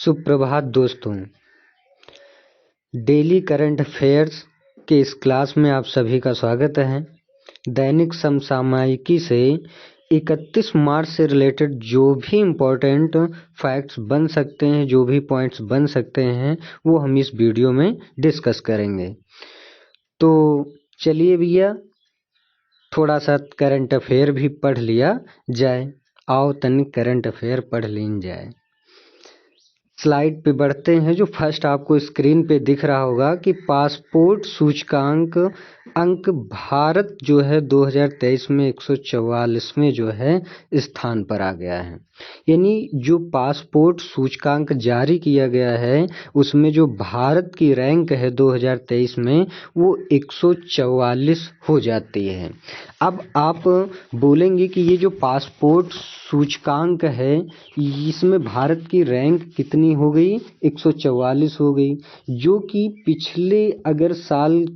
सुप्रभात दोस्तों। Daily current affairs के इस क्लास में आप सभी का स्वागत है। दैनिक समसामयिकी से 31 मार्च से रिलेटेड जो भी इम्पोर्टेंट फैक्ट्स बन सकते हैं, जो भी पॉइंट्स बन सकते हैं, वो हम इस वीडियो में डिस्कस करेंगे। तो चलिए भैया, थोड़ा सा करंट अफेयर भी पढ़ लिया जाए। आओ तनिक करंट अफेयर पढ़ लीन जाए। स्लाइड पे बढ़ते हैं। जो फर्स्ट आपको स्क्रीन पे दिख रहा होगा कि पासपोर्ट सूचकांक अंक भारत जो है 2023 में 144वें जो है स्थान पर आ गया है। यानी जो पासपोर्ट सूचकांक जारी किया गया है उसमें जो भारत की रैंक है 2023 में वो 144 हो जाती है। अब आप बोलेंगे कि ये जो पासपोर्ट सूचकांक है इसमें भारत की रैंक कितनी हो गई? 144 हो गई, जो कि पिछले अगर साल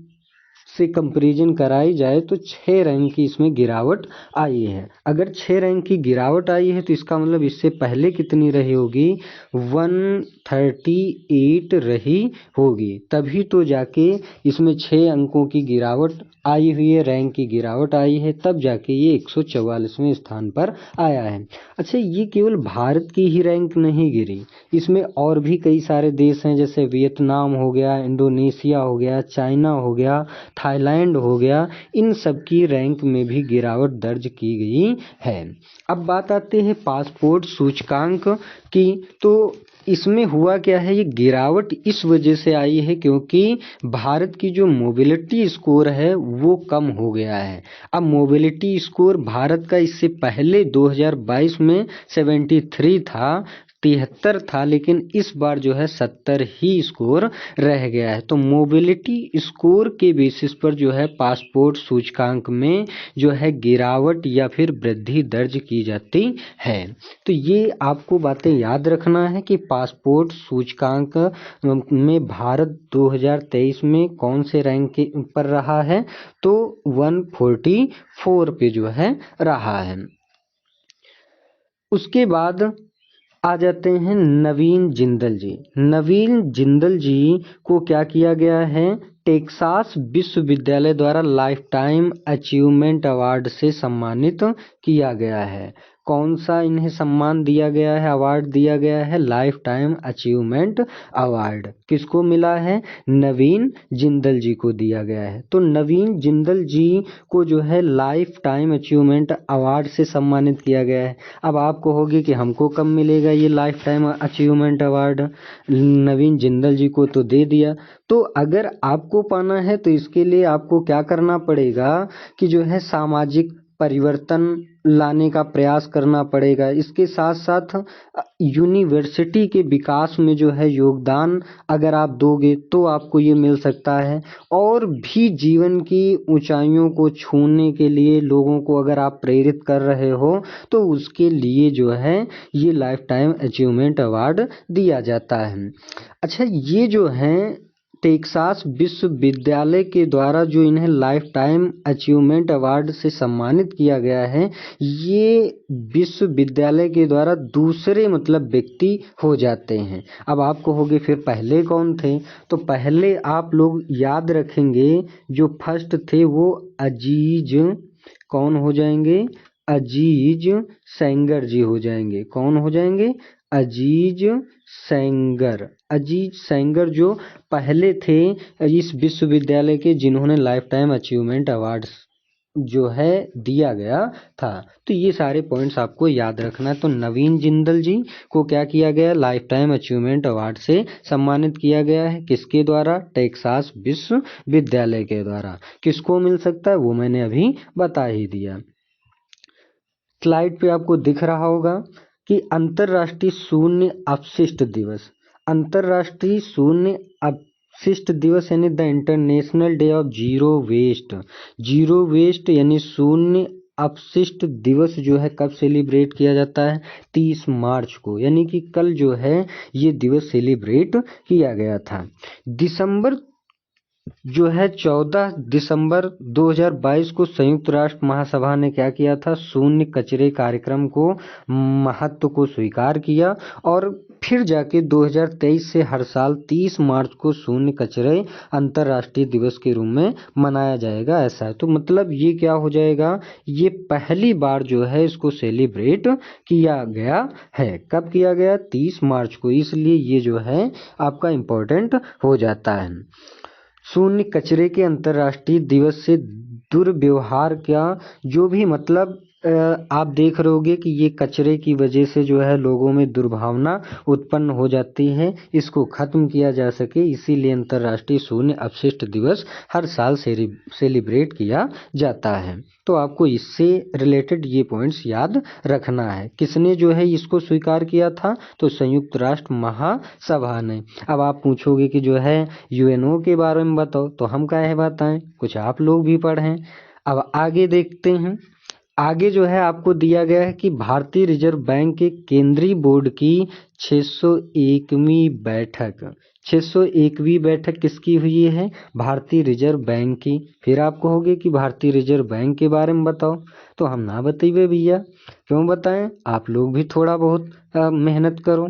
से कंपैरिजन कराई जाए तो 6 रैंक की इसमें गिरावट आई है। अगर 6 रैंक की गिरावट आई है तो इसका मतलब इससे पहले कितनी रही होगी? 138 रही होगी, तभी तो जाके इसमें 6 अंकों की गिरावट आई हुई है, रैंक की गिरावट आई है, तब जाके ये 144वें स्थान पर आया है। अच्छा, ये केवल भारत की ही रैंक नहीं गिरी, इसमें और भी कई सारे देश हैं, जैसे वियतनाम हो गया, इंडोनेशिया हो गया, चाइना हो गया, थाईलैंड हो गया। इन सब की रैंक में भी गिरावट दर्ज की गई है। अब बात आती है पासपोर्ट सूचकांक की। तो इसमें हुआ क्या है, ये गिरावट इस वजह से आई है क्योंकि भारत की जो मोबिलिटी स्कोर है वो कम हो गया है। अब मोबिलिटी स्कोर भारत का इससे पहले 2022 में 73 था, 73 था, लेकिन इस बार जो है 70 ही स्कोर रह गया है। तो मोबिलिटी स्कोर के बेसिस पर जो है पासपोर्ट सूचकांक में जो है गिरावट या फिर वृद्धि दर्ज की जाती है। तो ये आपको बातें याद रखना है कि पासपोर्ट सूचकांक में भारत 2023 में कौन से रैंक के पर रहा है? तो 144 पे जो है रहा है। उसके बाद आ जाते हैं नवीन जिंदल जी। नवीन जिंदल जी को क्या किया गया है? टेक्सास विश्वविद्यालय द्वारा लाइफ टाइम अचीवमेंट अवार्ड से सम्मानित किया गया है। कौन सा इन्हें सम्मान दिया गया है, अवार्ड दिया गया है? लाइफ टाइम अचीवमेंट अवार्ड किसको मिला है? नवीन जिंदल जी को दिया गया है। तो नवीन जिंदल जी को जो है लाइफ टाइम अचीवमेंट अवार्ड से सम्मानित किया गया है। अब आप कहोगे कि हमको कब मिलेगा ये लाइफ टाइम अचीवमेंट अवार्ड? नवीन जिंदल जी को तो दे दिया। तो अगर आपको पाना है तो इसके लिए आपको क्या करना पड़ेगा कि जो है सामाजिक परिवर्तन लाने का प्रयास करना पड़ेगा। इसके साथ साथ यूनिवर्सिटी के विकास में जो है योगदान अगर आप दोगे तो आपको ये मिल सकता है। और भी जीवन की ऊंचाइयों को छूने के लिए लोगों को अगर आप प्रेरित कर रहे हो तो उसके लिए जो है ये लाइफ टाइम अचीवमेंट अवार्ड दिया जाता है। अच्छा, ये जो है टेक्सास विश्वविद्यालय के द्वारा जो इन्हें लाइफ टाइम अचीवमेंट अवार्ड से सम्मानित किया गया है, ये विश्वविद्यालय के द्वारा दूसरे मतलब व्यक्ति हो जाते हैं। अब आप कहोगे फिर पहले कौन थे? तो पहले आप लोग याद रखेंगे, जो फर्स्ट थे वो अजीज कौन हो जाएंगे? अजीज सेंगर जी हो जाएंगे। कौन हो जाएंगे? अजीज सेंगर। अजीज सेंगर जो पहले थे इस विश्वविद्यालय के जिन्होंने लाइफ टाइम अचीवमेंट अवार्ड जो है दिया गया था। तो ये सारे पॉइंट्स आपको याद रखना है। तो नवीन जिंदल जी को क्या किया गया? लाइफ टाइम अचीवमेंट अवार्ड से सम्मानित किया गया है। किसके द्वारा? टेक्सास विश्वविद्यालय के द्वारा। किसको मिल सकता है वो मैंने अभी बता ही दिया। स्लाइड पे आपको दिख रहा होगा कि अंतर्राष्ट्रीय शून्य अपशिष्ट दिवस। अंतर्राष्ट्रीय शून्य अपशिष्ट दिवस यानी the international day of zero waste. Zero waste यानी शून्य अपशिष्ट दिवस जो है कब सेलिब्रेट किया जाता है? 30 मार्च को, यानी कि कल जो है ये दिवस सेलिब्रेट किया गया था। दिसंबर जो है 14 दिसंबर 2022 को संयुक्त राष्ट्र महासभा ने क्या किया था? शून्य कचरे कार्यक्रम को महत्व को स्वीकार किया और फिर जाके 2023 से हर साल 30 मार्च को शून्य कचरे अंतर्राष्ट्रीय दिवस के रूप में मनाया जाएगा, ऐसा है। तो मतलब ये क्या हो जाएगा, ये पहली बार जो है इसको सेलिब्रेट किया गया है। कब किया गया, 30 मार्च को, इसलिए ये जो है आपका इम्पोर्टेंट हो जाता है। शून्य कचरे के अंतर्राष्ट्रीय दिवस से दुर्व्यवहार का जो भी मतलब आप देख रहे होगे कि ये कचरे की वजह से जो है लोगों में दुर्भावना उत्पन्न हो जाती है, इसको खत्म किया जा सके, इसीलिए अंतर्राष्ट्रीय शून्य अपशिष्ट दिवस हर साल सेलिब्रेट किया जाता है। तो आपको इससे रिलेटेड ये पॉइंट्स याद रखना है। किसने जो है इसको स्वीकार किया था, तो संयुक्त राष्ट्र महासभा ने। अब आप पूछोगे कि जो है यूएनओ के बारे में बताओ, तो हम क्या है बताएं, कुछ आप लोग भी पढ़ें। अब आगे देखते हैं। आगे जो है आपको दिया गया है कि भारतीय रिजर्व बैंक के केंद्रीय बोर्ड की 601वीं बैठक, 601वीं बैठक किसकी हुई है, भारतीय रिजर्व बैंक की। फिर आप कहोगे कि भारतीय रिजर्व बैंक के बारे में बताओ, तो हम ना बताइए भैया, क्यों बताएं, आप लोग भी थोड़ा बहुत मेहनत करो।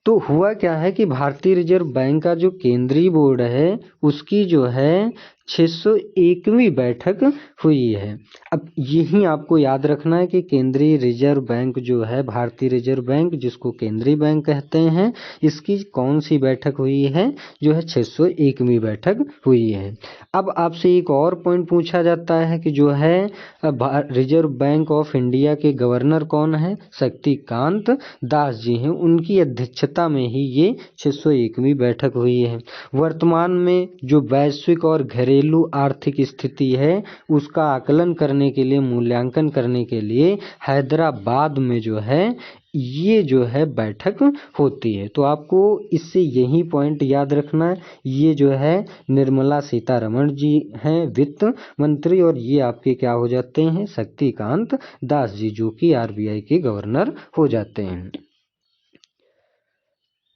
तो हुआ क्या है कि भारतीय रिजर्व बैंक का जो केंद्रीय बोर्ड है उसकी जो है 601वीं बैठक हुई है। अब यही आपको याद रखना है कि केंद्रीय रिजर्व बैंक जो है, भारतीय रिजर्व बैंक जिसको केंद्रीय बैंक कहते हैं, इसकी कौन सी बैठक हुई है, जो है 601वीं बैठक हुई है। अब आपसे एक और पॉइंट पूछा जाता है कि जो है रिजर्व बैंक ऑफ इंडिया के गवर्नर कौन है, शक्तिकांत दास जी हैं, उनकी अध्यक्षता में ही ये 601वीं बैठक हुई है। वर्तमान में जो वैश्विक और घरेलू आर्थिक स्थिति है उसका आकलन करने के लिए, मूल्यांकन करने के लिए हैदराबाद में जो है ये जो है बैठक होती है। तो आपको इससे यही पॉइंट याद रखना है, ये जो है निर्मला सीतारमण जी हैं वित्त मंत्री, और ये आपके क्या हो जाते हैं, शक्तिकांत दास जी, जो कि आरबीआई के गवर्नर हो जाते हैं।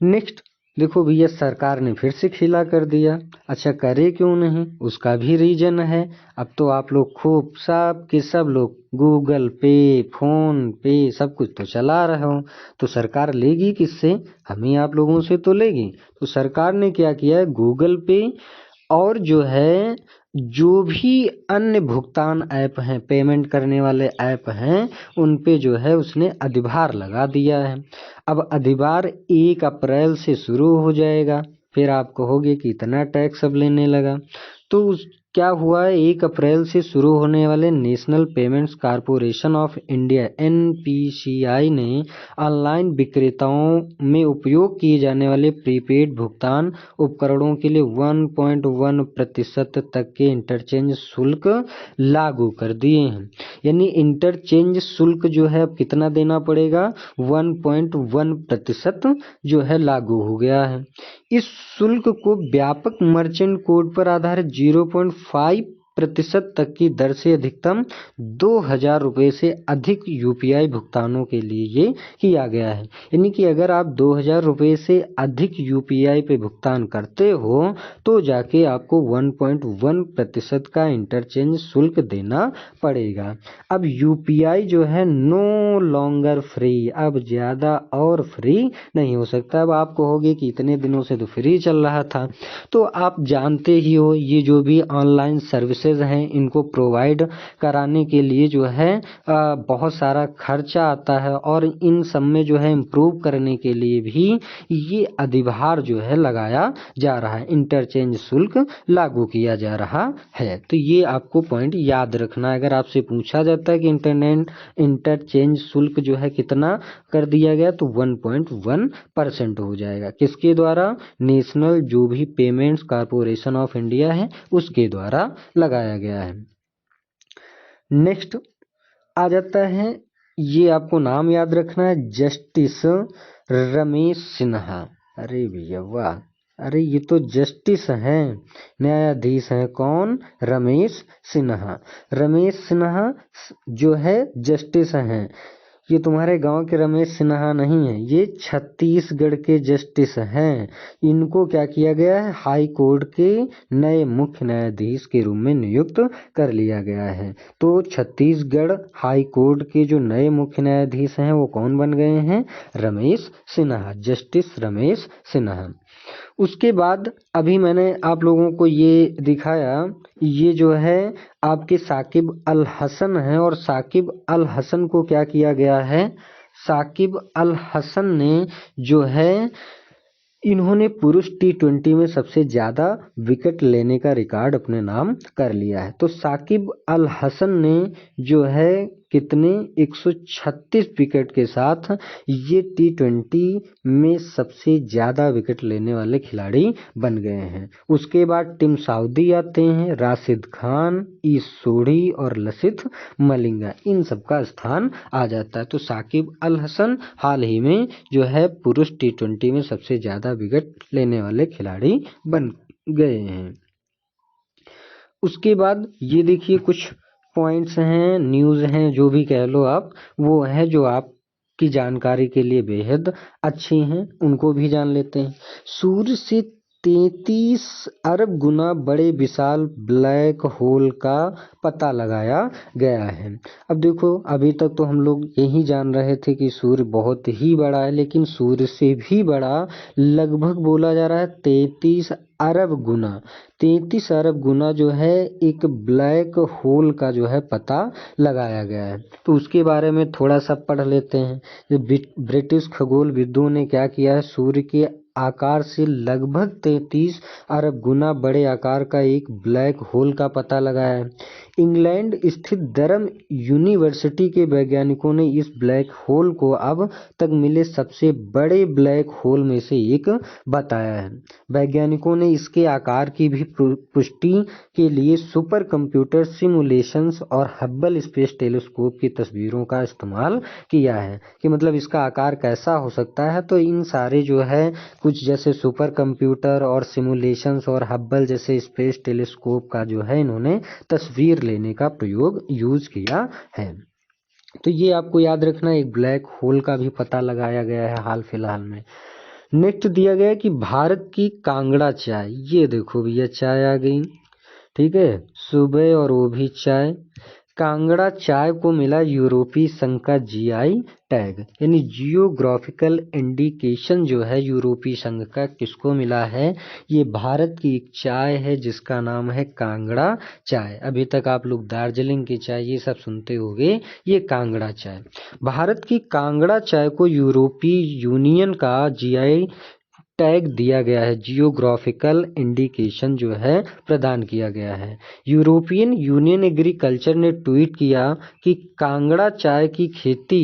नेक्स्ट देखो भैया, सरकार ने फिर से खिला कर दिया। अच्छा करे क्यों नहीं, उसका भी रीजन है। अब तो आप लोग खूब सब के सब लोग गूगल पे, फोन पे सब कुछ तो चला रहे हो, तो सरकार लेगी किससे, हम ही आप लोगों से तो लेगी। तो सरकार ने क्या किया है, गूगल पे और जो है जो भी अन्य भुगतान ऐप हैं, पेमेंट करने वाले ऐप हैं, उन पे जो है उसने अधिभार लगा दिया है। अब अधिभार 1 अप्रैल से शुरू हो जाएगा। फिर आप कहोगे कि इतना टैक्स अब लेने लगा, तो क्या हुआ है, 1 अप्रैल से शुरू होने वाले national payments corporation of India NPCI ने ऑनलाइन विक्रेताओं में उपयोग किए जाने वाले प्रीपेड भुगतान उपकरणों के लिए 1.1% तक के इंटरचेंज शुल्क लागू कर दिए हैं। यानी इंटरचेंज शुल्क जो है अब कितना देना पड़ेगा, 1.1% जो है लागू हो गया है। इस शुल्क को व्यापक मर्चेंट कोड पर आधारित 0.5% तक की दर से अधिकतम 2000 रुपये से अधिक यूपीआई भुगतानों के लिए ये किया गया है। यानी कि अगर आप 2000 रुपये से अधिक यूपीआई पे भुगतान करते हो तो जाके आपको 1.1% का इंटरचेंज शुल्क देना पड़ेगा। अब यूपीआई जो है नो लॉन्गर फ्री, अब ज़्यादा और फ्री नहीं हो सकता। अब आप कहोगे कि इतने दिनों से तो फ्री चल रहा था, तो आप जानते ही हो ये जो भी ऑनलाइन सर्विसेज हैं इनको प्रोवाइड कराने के लिए जो है बहुत सारा खर्चा आता है, और इन सब में जो है इम्प्रूव करने के लिए भी ये अधिभार जो है लगाया जा रहा है, इंटरचेंज शुल्क लागू किया जा रहा है। तो ये आपको पॉइंट याद रखना है। अगर आपसे पूछा जाता है कि इंटरचेंज शुल्क जो है कितना कर दिया गया, तो 1.1% हो जाएगा। किसके द्वारा, नेशनल जो भी पेमेंट्स कॉरपोरेशन ऑफ इंडिया है उसके द्वारा लगाया गया है। नेक्स्ट आ जाता है, ये आपको नाम याद रखना है, जस्टिस रमेश सिन्हा। अरे भैया वाह, अरे ये तो जस्टिस हैं, न्यायाधीश हैं, कौन, रमेश सिन्हा। रमेश सिन्हा जो है जस्टिस हैं, ये तुम्हारे गांव के रमेश सिन्हा नहीं है, ये छत्तीसगढ़ के जस्टिस हैं। इनको क्या किया गया है, हाई कोर्ट के नए मुख्य न्यायाधीश के रूप में नियुक्त कर लिया गया है। तो छत्तीसगढ़ हाई कोर्ट के जो नए मुख्य न्यायाधीश हैं वो कौन बन गए हैं, रमेश सिन्हा, जस्टिस रमेश सिन्हा। उसके बाद अभी मैंने आप लोगों को ये दिखाया, ये जो है आपके साकिब अल हसन है, और साकिब अल हसन को क्या किया गया है, साकिब अल हसन ने जो है इन्होंने पुरुष T20 में सबसे ज़्यादा विकेट लेने का रिकॉर्ड अपने नाम कर लिया है। तो साकिब अल हसन ने जो है कितने 136 विकेट के साथ ये T20 में सबसे ज़्यादा विकेट लेने वाले खिलाड़ी बन गए हैं। उसके बाद टिम साउदी आते हैं, राशिद खान, ई सोढ़ी और लसिथ मलिंगा, इन सबका स्थान आ जाता है। तो साकिब अल हसन हाल ही में जो है पुरुष T20 में सबसे ज़्यादा विकेट लेने वाले खिलाड़ी बन गए हैं। उसके बाद ये देखिए कुछ पॉइंट्स हैं, न्यूज़ हैं, जो भी कह लो आप, वो है जो आपकी जानकारी के लिए बेहद अच्छी हैं, उनको भी जान लेते हैं। सूर्य से 33 अरब गुना बड़े विशाल ब्लैक होल का पता लगाया गया है। अब देखो, अभी तक तो हम लोग यही जान रहे थे कि सूर्य बहुत ही बड़ा है, लेकिन सूर्य से भी बड़ा लगभग बोला जा रहा है 33 अरब गुना, 33 अरब गुना जो है एक ब्लैक होल का जो है पता लगाया गया है। तो उसके बारे में थोड़ा सा पढ़ लेते हैं। ब्रिटिश खगोलविदों ने क्या किया है, सूर्य के आकार से लगभग 33 अरब गुना बड़े आकार का एक ब्लैक होल का पता लगाया है। इंग्लैंड स्थित डरहम यूनिवर्सिटी के वैज्ञानिकों ने इस ब्लैक होल को अब तक मिले सबसे बड़े ब्लैक होल में से एक बताया है। वैज्ञानिकों ने इसके आकार की भी पुष्टि के लिए सुपर कंप्यूटर सिमुलेशंस और हब्बल स्पेस टेलीस्कोप की तस्वीरों का इस्तेमाल किया है, कि मतलब इसका आकार कैसा हो सकता है। तो इन सारे जो है कुछ जैसे सुपर कंप्यूटर और सिमुलेशंस और हब्बल जैसे स्पेस टेलीस्कोप का जो है इन्होंने तस्वीर लेने का प्रयोग यूज किया है। तो ये आपको याद रखना, एक ब्लैक होल का भी पता लगाया गया है हाल फिलहाल में। नेक्स्ट दिया गया है कि भारत की कांगड़ा चाय, ये देखो भैया चाय आ गई, ठीक है, सुबह, और वो भी चाय। कांगड़ा चाय को मिला यूरोपीय संघ का जीआई टैग, यानी जियोग्राफिकल इंडिकेशन जो है यूरोपीय संघ का किसको मिला है, ये भारत की एक चाय है जिसका नाम है कांगड़ा चाय। अभी तक आप लोग दार्जिलिंग की चाय ये सब सुनते होंगे, ये कांगड़ा चाय। भारत की कांगड़ा चाय को यूरोपीय यूनियन का जीआई टैग दिया गया है, जियोग्राफिकल इंडिकेशन जो है प्रदान किया गया है। यूरोपियन यूनियन एग्रीकल्चर ने ट्वीट किया कि कांगड़ा चाय की खेती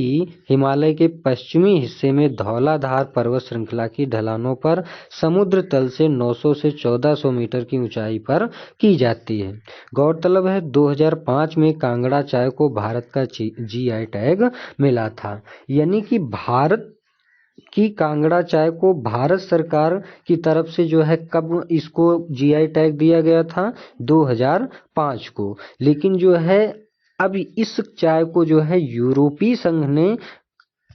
हिमालय के पश्चिमी हिस्से में धौलाधार पर्वत श्रृंखला की ढलानों पर समुद्र तल से 900 से 1400 मीटर की ऊंचाई पर की जाती है। गौरतलब है 2005 में कांगड़ा चाय को भारत का जीआई टैग मिला था, यानी कि भारत की कांगड़ा चाय को भारत सरकार की तरफ से जो है कब इसको जीआई टैग दिया गया था, 2005 को। लेकिन जो है अब इस चाय को जो है यूरोपीय संघ ने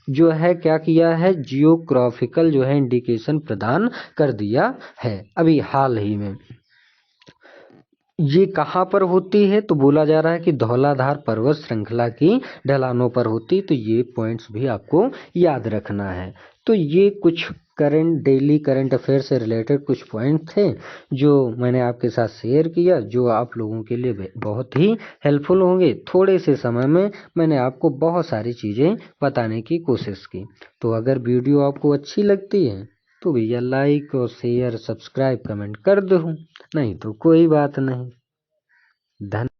जो है क्या किया है, जियोग्राफिकल जो है इंडिकेशन प्रदान कर दिया है अभी हाल ही में। ये कहाँ पर होती है, तो बोला जा रहा है कि धौलाधार पर्वत श्रृंखला की ढलानों पर होती, तो ये पॉइंट्स भी आपको याद रखना है। तो ये कुछ डेली करंट अफेयर से रिलेटेड कुछ पॉइंट थे जो मैंने आपके साथ शेयर किया, जो आप लोगों के लिए बहुत ही हेल्पफुल होंगे। थोड़े से समय में मैंने आपको बहुत सारी चीज़ें बताने की कोशिश की। तो अगर वीडियो आपको अच्छी लगती है तो भैया लाइक और शेयर सब्सक्राइब कमेंट कर दो, नहीं तो कोई बात नहीं। धन्यवाद।